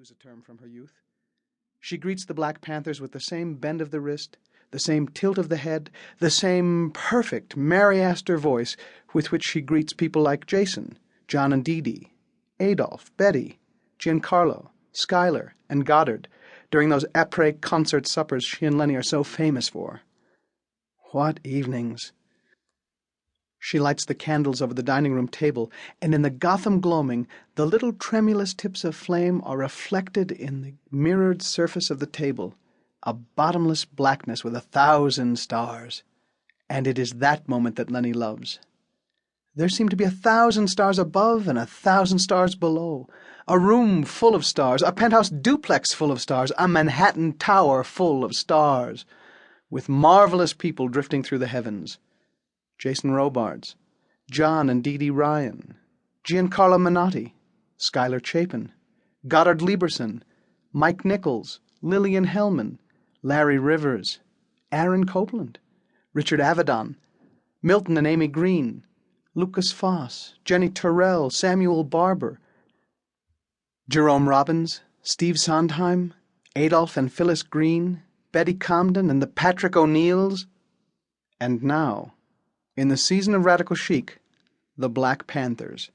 use a term from her youth. She greets the Black Panthers with the same bend of the wrist, the same tilt of the head, the same perfect Mary Astor voice with which she greets people like Jason, John and Dee Dee, Adolf, Betty, Giancarlo, Schuyler, and Goddard during those après concert suppers she and Lenny are so famous for. What evenings! She lights the candles over the dining room table, and in the Gotham gloaming, the little tremulous tips of flame are reflected in the mirrored surface of the table, a bottomless blackness with 1,000 stars. And it is that moment that Lenny loves. There seem to be 1,000 stars above and 1,000 stars below, a room full of stars, a penthouse duplex full of stars, a Manhattan tower full of stars, with marvelous people drifting through the heavens. Jason Robards, John and Dee Dee Ryan, Giancarlo Menotti, Schuyler Chapin, Goddard Lieberson, Mike Nichols, Lillian Hellman, Larry Rivers, Aaron Copland, Richard Avedon, Milton and Amy Green, Lucas Foss, Jenny Turrell, Samuel Barber, Jerome Robbins, Steve Sondheim, Adolph and Phyllis Green, Betty Comden and the Patrick O'Neills, and now, in the season of radical chic, the Black Panthers.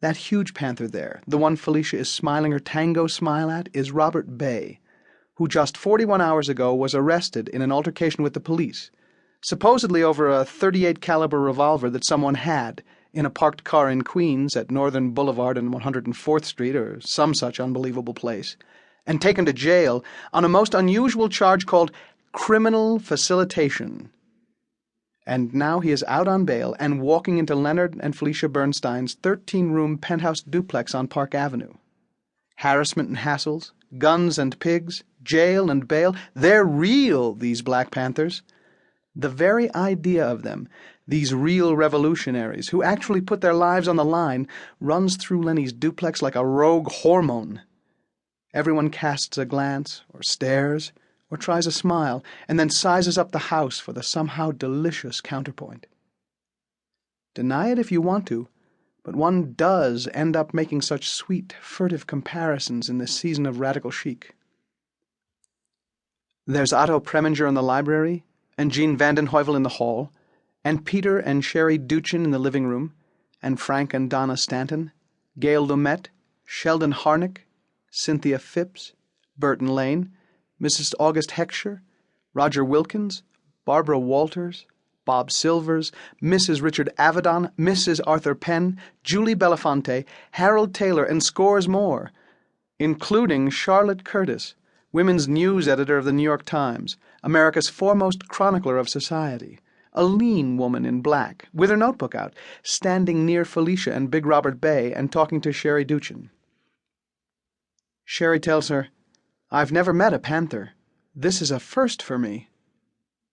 That huge panther there, the one Felicia is smiling her tango smile at, is Robert Bay, who just 41 hours ago was arrested in an altercation with the police, supposedly over a .38 caliber revolver that someone had in a parked car in Queens at Northern Boulevard and 104th Street or some such unbelievable place, and taken to jail on a most unusual charge called criminal facilitation. And now he is out on bail and walking into Leonard and Felicia Bernstein's 13-room penthouse duplex on Park Avenue. Harassment and hassles, guns and pigs, jail and bail, they're real, these Black Panthers. The very idea of them, these real revolutionaries who actually put their lives on the line, runs through Lenny's duplex like a rogue hormone. Everyone casts a glance, or stares, or tries a smile, and then sizes up the house for the somehow delicious counterpoint. Deny it if you want to, but one does end up making such sweet, furtive comparisons in this season of radical chic. There's Otto Preminger in the library, and Jean Vanden Heuvel in the hall, and Peter and Sherry Duchin in the living room, and Frank and Donna Stanton, Gail Lumet, Sheldon Harnick, Cynthia Phipps, Burton Lane, Mrs. August Heckscher, Roger Wilkins, Barbara Walters, Bob Silvers, Mrs. Richard Avedon, Mrs. Arthur Penn, Julie Belafonte, Harold Taylor, and scores more, including Charlotte Curtis, women's news editor of the New York Times, America's foremost chronicler of society, a lean woman in black, with her notebook out, standing near Felicia and Big Robert Bay and talking to Sherry Duchin. Sherry tells her, "I've never met a panther. This is a first for me,"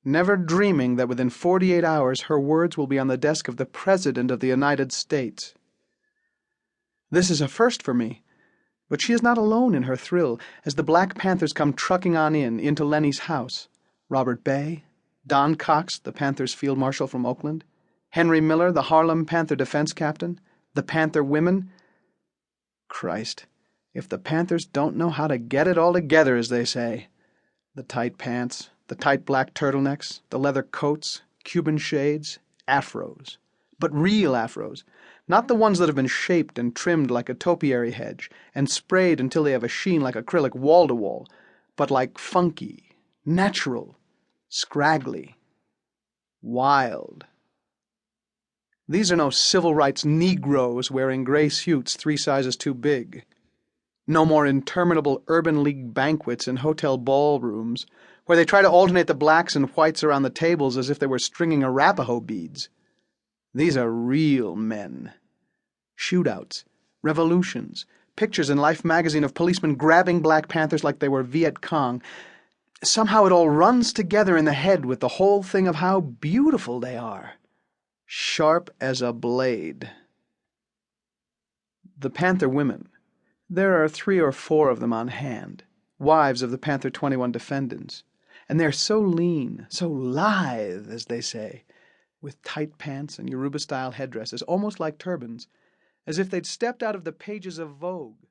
never dreaming that within 48 hours her words will be on the desk of the President of the United States. This is a first for me, but she is not alone in her thrill as the Black Panthers come trucking on into Lenny's house. Robert Bay, Don Cox, the Panthers field marshal from Oakland, Henry Miller, the Harlem Panther defense captain, the Panther women. Christ, if the Panthers don't know how to get it all together, as they say. The tight pants, the tight black turtlenecks, the leather coats, Cuban shades, afros. But real afros, not the ones that have been shaped and trimmed like a topiary hedge and sprayed until they have a sheen like acrylic wall-to-wall, but like funky, natural, scraggly, wild. These are no civil rights Negroes wearing gray suits 3 sizes too big. No more interminable Urban League banquets in hotel ballrooms where they try to alternate the blacks and whites around the tables as if they were stringing Arapaho beads. These are real men. Shootouts, revolutions, pictures in Life magazine of policemen grabbing Black Panthers like they were Viet Cong. Somehow it all runs together in the head with the whole thing of how beautiful they are. Sharp as a blade. The Panther women. There are 3 or 4 of them on hand, wives of the Panther 21 defendants, and they're so lean, so lithe, as they say, with tight pants and Yoruba-style headdresses, almost like turbans, as if they'd stepped out of the pages of Vogue.